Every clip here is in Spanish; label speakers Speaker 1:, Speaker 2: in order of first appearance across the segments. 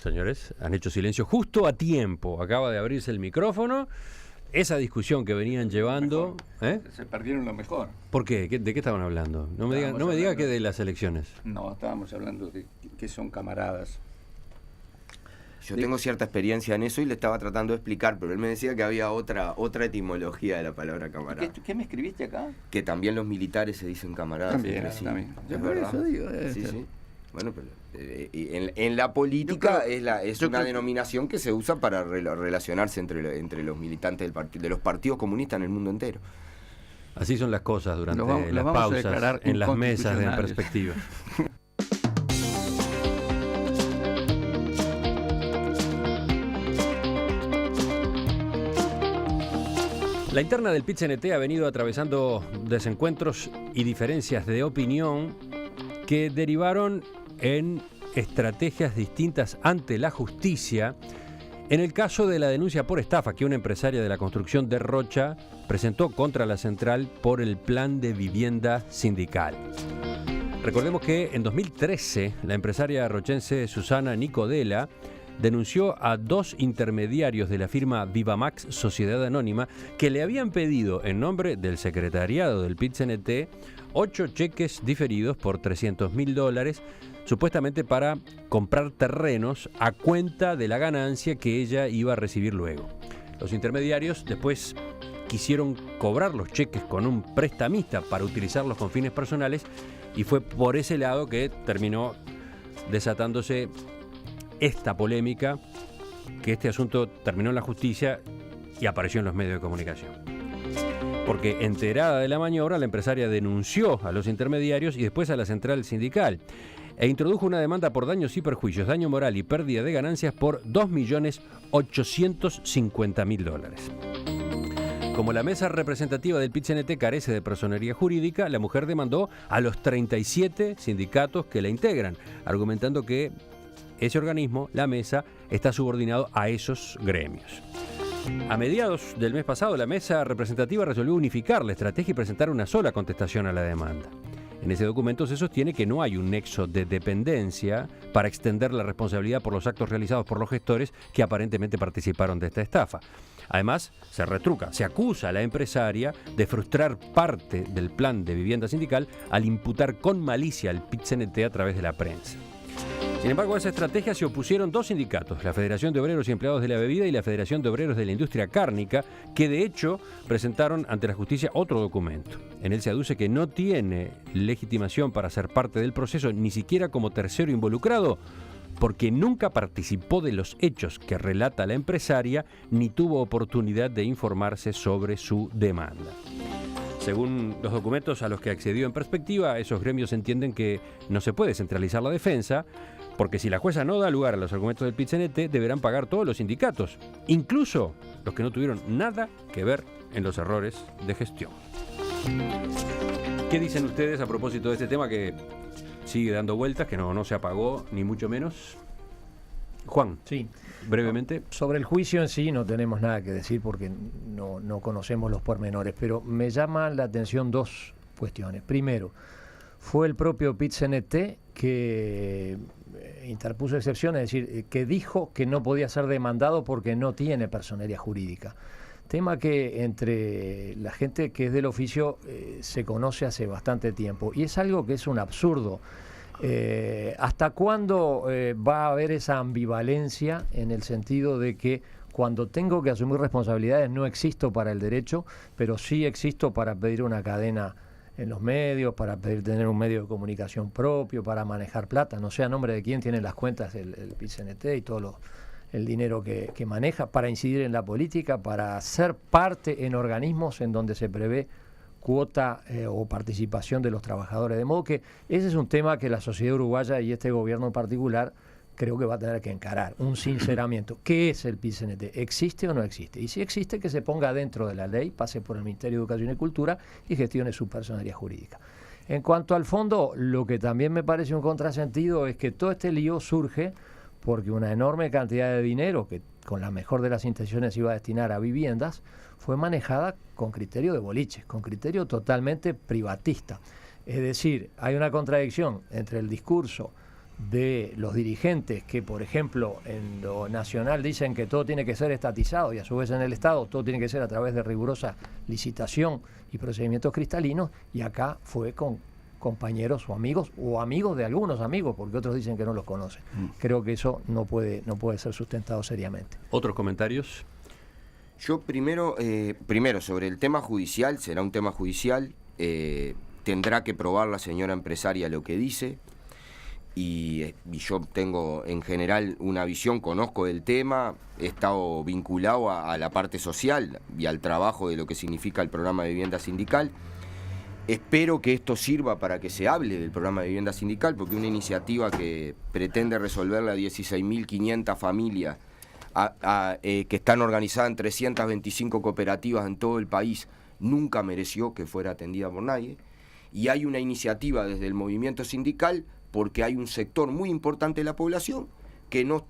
Speaker 1: señores, han hecho silencio justo a tiempo. Acaba de abrirse el micrófono. Esa discusión que venían llevando...
Speaker 2: Se perdieron lo mejor.
Speaker 1: ¿Por qué? ¿De qué estaban hablando? No me diga que de las elecciones.
Speaker 2: No, estábamos hablando de que son camaradas.
Speaker 3: Yo tengo cierta experiencia en eso y le estaba tratando de explicar, pero él me decía que había otra etimología de la palabra camarada.
Speaker 2: ¿Qué me escribiste acá?
Speaker 3: Que también los militares se dicen camaradas.
Speaker 2: También.
Speaker 3: ¿Es
Speaker 2: por
Speaker 3: verdad?
Speaker 2: eso digo.
Speaker 3: Sí. Bueno, pero en la política es una denominación que se usa para relacionarse entre los militantes de los partidos comunistas en el mundo entero.
Speaker 1: Así son las cosas durante las pausas, en las mesas de En Perspectiva. La interna del PIT-CNT ha venido atravesando desencuentros y diferencias de opinión que derivaron en estrategias distintas ante la justicia en el caso de la denuncia por estafa que una empresaria de la construcción de Rocha presentó contra la central por el plan de vivienda sindical. Recordemos que en 2013 la empresaria rochense Susana Nicodela denunció a 2 intermediarios de la firma Vivamax Sociedad Anónima que le habían pedido en nombre del secretariado del PIT-CNT 8 cheques diferidos por $300.000, supuestamente para comprar terrenos a cuenta de la ganancia que ella iba a recibir luego. Los intermediarios después quisieron cobrar los cheques con un prestamista para utilizarlos con fines personales y fue por ese lado que terminó desatándose esta polémica, que este asunto terminó en la justicia y apareció en los medios de comunicación. Porque enterada de la maniobra, la empresaria denunció a los intermediarios y después a la central sindical e introdujo una demanda por daños y perjuicios, daño moral y pérdida de ganancias por $2.850.000. Como la mesa representativa del PIT-CNT carece de personería jurídica, la mujer demandó a los 37 sindicatos que la integran, argumentando que ese organismo, la mesa, está subordinado a esos gremios. A mediados del mes pasado, la mesa representativa resolvió unificar la estrategia y presentar una sola contestación a la demanda. En ese documento se sostiene que no hay un nexo de dependencia para extender la responsabilidad por los actos realizados por los gestores que aparentemente participaron de esta estafa. Además, se acusa a la empresaria de frustrar parte del plan de vivienda sindical al imputar con malicia al PIT-CNT a través de la prensa. Sin embargo, a esa estrategia se opusieron 2 sindicatos, la Federación de Obreros y Empleados de la Bebida y la Federación de Obreros de la Industria Cárnica, que de hecho presentaron ante la justicia otro documento. En él se aduce que no tiene legitimación para ser parte del proceso, ni siquiera como tercero involucrado, porque nunca participó de los hechos que relata la empresaria, ni tuvo oportunidad de informarse sobre su demanda. Según los documentos a los que accedió En Perspectiva, esos gremios entienden que no se puede centralizar la defensa, porque si la jueza no da lugar a los argumentos del PIT-CNT, deberán pagar todos los sindicatos, incluso los que no tuvieron nada que ver en los errores de gestión. ¿Qué dicen ustedes a propósito de este tema que sigue dando vueltas, que no se apagó, ni mucho menos? Juan,
Speaker 4: sí,
Speaker 1: brevemente.
Speaker 4: Sobre el juicio en sí no tenemos nada que decir porque no conocemos los pormenores, pero me llaman la atención 2 cuestiones. Primero, fue el propio PIT-CNT que interpuso excepción, es decir, que dijo que no podía ser demandado porque no tiene personería jurídica. Tema que entre la gente que es del oficio se conoce hace bastante tiempo y es algo que es un absurdo. ¿Hasta cuándo va a haber esa ambivalencia en el sentido de que cuando tengo que asumir responsabilidades no existo para el derecho, pero sí existo para pedir una cadena en los medios, para pedir tener un medio de comunicación propio, para manejar plata, no sé a nombre de quién tiene las cuentas el PIT-CNT y todo el dinero que maneja, para incidir en la política, para ser parte en organismos en donde se prevé cuota o participación de los trabajadores. De modo que ese es un tema que la sociedad uruguaya y este gobierno en particular creo que va a tener que encarar, un sinceramiento. ¿Qué es el PIT-CNT? ¿Existe o no existe? Y si existe, que se ponga dentro de la ley, pase por el Ministerio de Educación y Cultura y gestione su personería jurídica. En cuanto al fondo, lo que también me parece un contrasentido es que todo este lío surge porque una enorme cantidad de dinero que con la mejor de las intenciones iba a destinar a viviendas fue manejada con criterio de boliches, con criterio totalmente privatista. Es decir, hay una contradicción entre el discurso de los dirigentes que, por ejemplo, en lo nacional dicen que todo tiene que ser estatizado y a su vez en el Estado todo tiene que ser a través de rigurosa licitación y procedimientos cristalinos, y acá fue con compañeros o amigos de algunos amigos, porque otros dicen que no los conocen. Creo que eso no puede ser sustentado seriamente.
Speaker 1: ¿Otros comentarios?
Speaker 3: Yo primero sobre el tema judicial, será un tema judicial, tendrá que probar la señora empresaria lo que dice, y yo tengo en general una visión, conozco del tema, he estado vinculado a la parte social y al trabajo de lo que significa el programa de vivienda sindical. Espero que esto sirva para que se hable del programa de vivienda sindical, porque una iniciativa que pretende resolver las 16.500 familias que están organizadas en 325 cooperativas en todo el país nunca mereció que fuera atendida por nadie. Y hay una iniciativa desde el movimiento sindical porque hay un sector muy importante de la población que no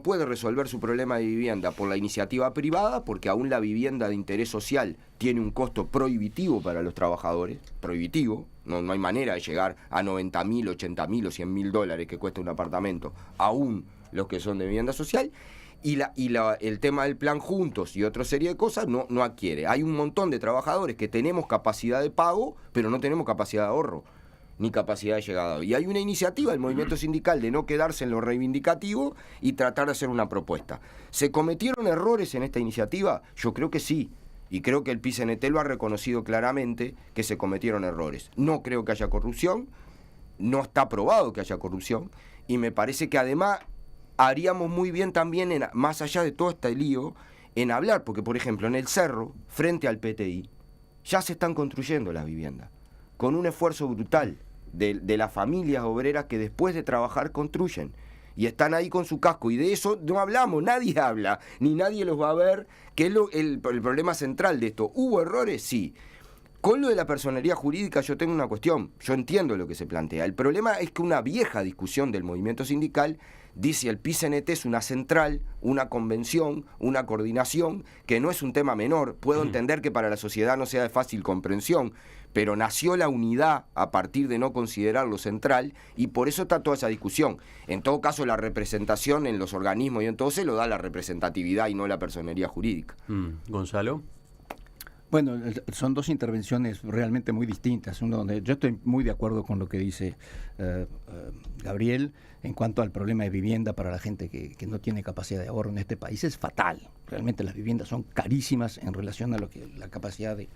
Speaker 3: puede resolver su problema de vivienda por la iniciativa privada, porque aún la vivienda de interés social tiene un costo prohibitivo para los trabajadores, prohibitivo, no hay manera de llegar a 90.000, 80.000 o 100.000 dólares que cuesta un apartamento, aún los que son de vivienda social. Y el tema del plan Juntos y otra serie de cosas no adquiere. Hay un montón de trabajadores que tenemos capacidad de pago, pero no tenemos capacidad de ahorro ni capacidad de llegada. Y hay una iniciativa del movimiento sindical de no quedarse en lo reivindicativo y tratar de hacer una propuesta. ¿Se cometieron errores en esta iniciativa? Yo creo que sí. Y creo que el PIT-CNT lo ha reconocido claramente, que se cometieron errores. No creo que haya corrupción, no está probado que haya corrupción, y me parece que además haríamos muy bien también, más allá de todo este lío, en hablar, porque por ejemplo en el Cerro, frente al PTI, ya se están construyendo las viviendas, con un esfuerzo brutal de las familias obreras que después de trabajar construyen, y están ahí con su casco, y de eso no hablamos, nadie habla, ni nadie los va a ver, que es el problema central de esto. ¿Hubo errores? Sí. Con lo de la personería jurídica yo tengo una cuestión, yo entiendo lo que se plantea. El problema es que una vieja discusión del movimiento sindical dice el PIT-CNT es una central, una convención, una coordinación, que no es un tema menor. Puedo entender que para la sociedad no sea de fácil comprensión, pero nació la unidad a partir de no considerarlo central, y por eso está toda esa discusión. En todo caso, la representación en los organismos y en todo se lo da la representatividad y no la personería jurídica.
Speaker 1: Gonzalo.
Speaker 5: Bueno, son dos intervenciones realmente muy distintas. Uno donde yo estoy muy de acuerdo con lo que dice Gabriel en cuanto al problema de vivienda para la gente que no tiene capacidad de ahorro en este país. Es fatal. Realmente las viviendas son carísimas en relación a lo que la capacidad de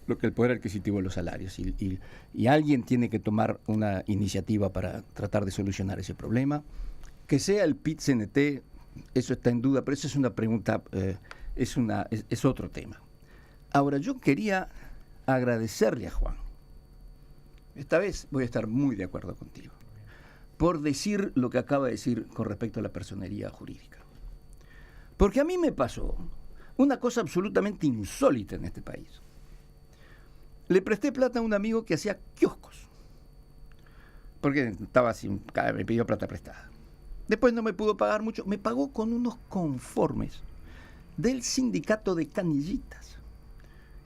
Speaker 5: lo que el poder adquisitivo de los salarios. Y alguien tiene que tomar una iniciativa para tratar de solucionar ese problema. Que sea el PIT-CNT, eso está en duda, pero eso es una pregunta, es otro tema. Ahora, yo quería agradecerle a Juan. Esta vez voy a estar muy de acuerdo contigo, por decir lo que acaba de decir con respecto a la personería jurídica. Porque a mí me pasó una cosa absolutamente insólita en este país. Le presté plata a un amigo que hacía kioscos, porque estaba me pidió plata prestada. Después no me pudo pagar mucho, me pagó con unos conformes del sindicato de canillitas.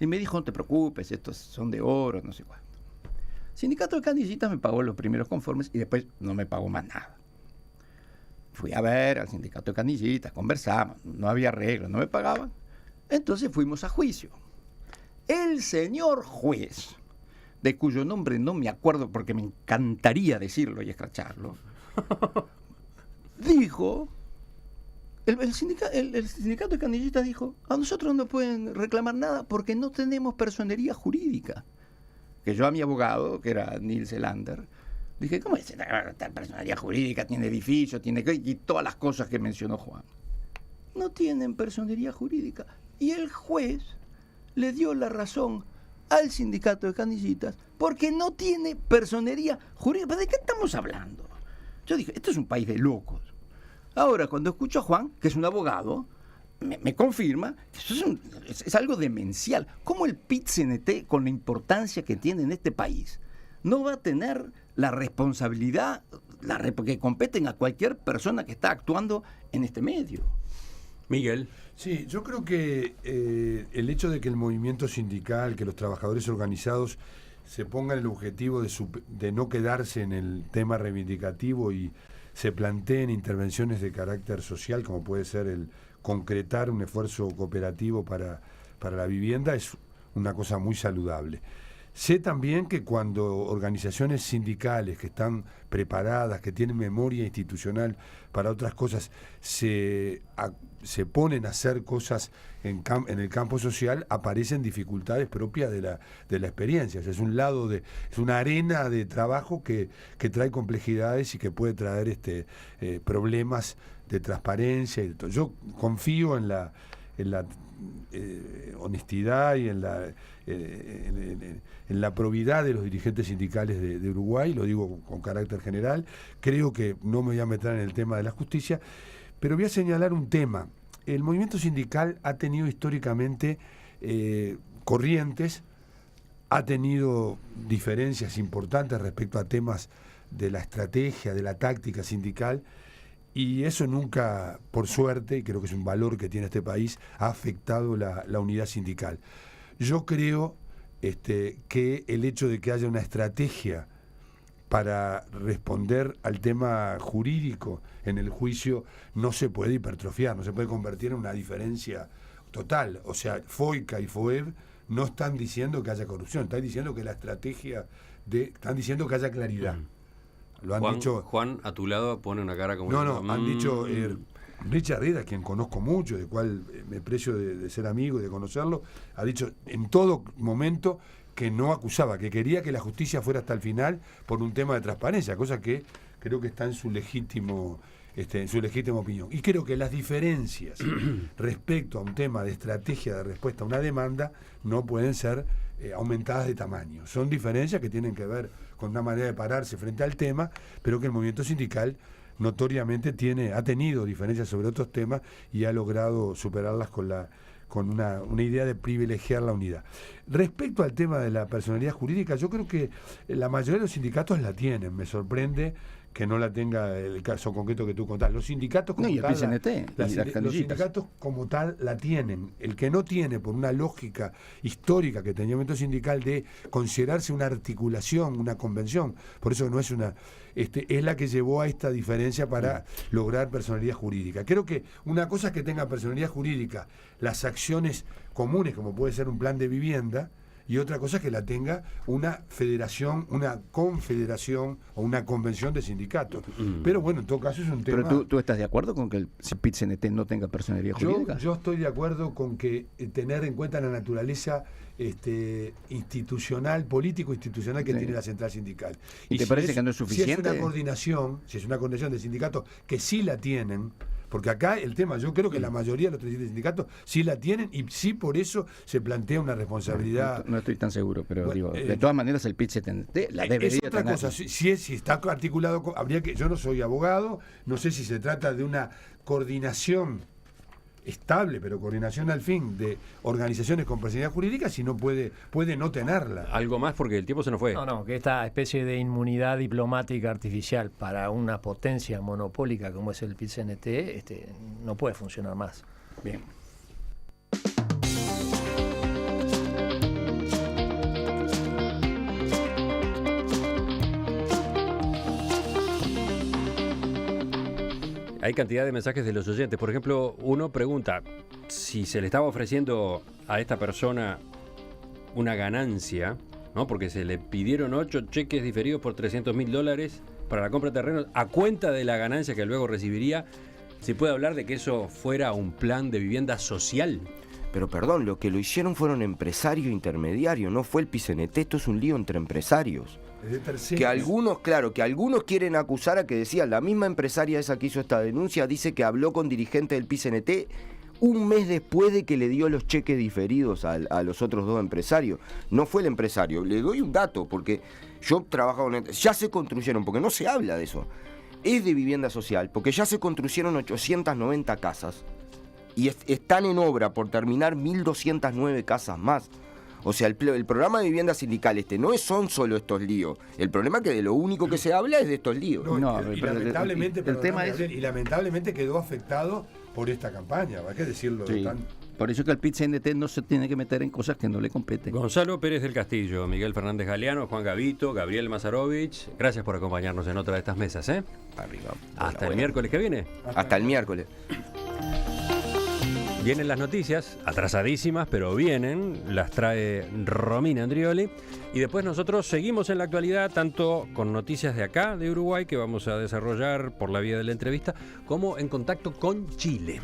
Speaker 5: Y me dijo, no te preocupes, estos son de oro, no sé cuánto. Sindicato de canillitas me pagó los primeros conformes y después no me pagó más nada. Fui a ver al sindicato de canillitas, conversamos, no había arreglo, no me pagaban. Entonces fuimos a juicio. El señor juez, de cuyo nombre no me acuerdo porque me encantaría decirlo y escracharlo, dijo... El sindicato de canillitas dijo, a nosotros no pueden reclamar nada porque no tenemos personería jurídica. Que yo a mi abogado, que era Nils Elander, dije, ¿cómo es esta personería jurídica? Tiene edificio, y todas las cosas que mencionó Juan. No tienen personería jurídica. Y el juez le dio la razón al sindicato de canillitas porque no tiene personería jurídica. ¿De qué estamos hablando? Yo dije, esto es un país de locos. Ahora, cuando escucho a Juan, que es un abogado, me confirma que eso es algo demencial. ¿Cómo el PIT-CNT, con la importancia que tiene en este país, no va a tener la responsabilidad que competen a cualquier persona que está actuando en este medio?
Speaker 1: Miguel.
Speaker 6: Sí, yo creo que el hecho de que el movimiento sindical, que los trabajadores organizados se pongan el objetivo de no quedarse en el tema reivindicativo y se planteen intervenciones de carácter social, como puede ser el concretar un esfuerzo cooperativo para la vivienda, es una cosa muy saludable. Sé también que cuando organizaciones sindicales que están preparadas, que tienen memoria institucional para otras cosas, se ponen a hacer cosas en el campo social, aparecen dificultades propias de la experiencia. O sea, es una arena de trabajo que trae complejidades y que puede traer problemas de transparencia. Y todo. Yo confío en la honestidad y en la probidad de los dirigentes sindicales de Uruguay, lo digo con carácter general. Creo que no me voy a meter en el tema de la justicia, pero voy a señalar un tema. El movimiento sindical ha tenido históricamente corrientes, ha tenido diferencias importantes respecto a temas de la estrategia, de la táctica sindical, y eso nunca, por suerte, y creo que es un valor que tiene este país, ha afectado la unidad sindical. Yo creo que el hecho de que haya una estrategia para responder al tema jurídico en el juicio no se puede hipertrofiar, no se puede convertir en una diferencia total. O sea, FOICA y FOEB no están diciendo que haya corrupción, están diciendo que la estrategia están diciendo que haya claridad. Lo han dicho.
Speaker 1: Juan, a tu lado, pone una cara como...
Speaker 6: No, han dicho Richard Reed, a quien conozco mucho, de cual me precio de ser amigo y de conocerlo, ha dicho en todo momento que no acusaba, que quería que la justicia fuera hasta el final por un tema de transparencia, cosa que creo que está en su legítima opinión. Y creo que las diferencias respecto a un tema de estrategia de respuesta a una demanda no pueden ser aumentadas de tamaño. Son diferencias que tienen que ver con una manera de pararse frente al tema, pero que el movimiento sindical notoriamente ha tenido diferencias sobre otros temas y ha logrado superarlas con una idea de privilegiar la unidad. Respecto al tema de la personalidad jurídica, yo creo que la mayoría de los sindicatos la tienen. Me sorprende que no la tenga el caso concreto que tú contás. Los sindicatos como los sindicatos como tal la tienen. El que no tiene, por una lógica histórica que tenía el movimiento sindical de considerarse una articulación, una convención, por eso no es es la que llevó a esta diferencia para lograr personalidad jurídica. Creo que una cosa es que tenga personalidad jurídica las acciones comunes, como puede ser un plan de vivienda, y otra cosa es que la tenga una federación, una confederación o una convención de sindicatos. Pero bueno, en todo caso es un tema...
Speaker 5: ¿Pero tú estás de acuerdo con que el PIT-CNT no tenga personalidad jurídica?
Speaker 6: Yo estoy de acuerdo con que tener en cuenta la naturaleza institucional, político-institucional que tiene la central sindical.
Speaker 5: ¿Y te parece que no es suficiente?
Speaker 6: Si es una coordinación de sindicatos que sí la tienen, porque acá el tema, yo creo que la mayoría de los 37 sindicatos sí la tienen y sí por eso se plantea una responsabilidad.
Speaker 5: No estoy tan seguro, pero bueno, de todas maneras el PIT-CNT la debería
Speaker 6: es otra
Speaker 5: tener.
Speaker 6: Cosa, si está articulado, yo no soy abogado, no sé si se trata de una coordinación estable, pero coordinación al fin de organizaciones con personalidad jurídica, si no puede no tenerla.
Speaker 1: Algo más porque el tiempo se nos fue.
Speaker 4: No, que esta especie de inmunidad diplomática artificial para una potencia monopólica como es el PIT-CNT no puede funcionar más.
Speaker 5: Bien.
Speaker 1: Hay cantidad de mensajes de los oyentes. Por ejemplo, uno pregunta si se le estaba ofreciendo a esta persona una ganancia, ¿no? Porque se le pidieron 8 cheques diferidos por $300.000 para la compra de terrenos a cuenta de la ganancia que luego recibiría. ¿Se puede hablar de que eso fuera un plan de vivienda social?
Speaker 3: Pero perdón, lo que lo hicieron fueron empresarios intermediarios, no fue el PIT-CNT, esto es un lío entre empresarios. Que algunos quieren acusar a que decían, la misma empresaria esa que hizo esta denuncia dice que habló con dirigentes del PIT-CNT un mes después de que le dio los cheques diferidos a los otros dos empresarios. No fue el empresario. Le doy un dato, porque yo trabajo con... Ya se construyeron, porque no se habla de eso. Es de vivienda social, porque ya se construyeron 890 casas y están en obra por terminar 1.209 casas más. O sea, el programa de vivienda sindical no son solo estos líos. El problema es que de lo único que se habla es de estos líos.
Speaker 6: Lamentablemente quedó afectado por esta campaña, hay que decirlo.
Speaker 5: Sí. Por eso que el PIT-CNT no se tiene que meter en cosas que no le competen.
Speaker 1: Gonzalo Pérez del Castillo, Miguel Fernández Galeano, Juan Gavito, Gabriel Mazarovich, gracias por acompañarnos en otra de estas mesas.
Speaker 3: Arriba.
Speaker 1: Hasta el miércoles que viene.
Speaker 3: Hasta el miércoles.
Speaker 1: Vienen las noticias, atrasadísimas, pero vienen, las trae Romina Andrioli. Y después nosotros seguimos en la actualidad, tanto con noticias de acá, de Uruguay, que vamos a desarrollar por la vía de la entrevista, como en contacto con Chile.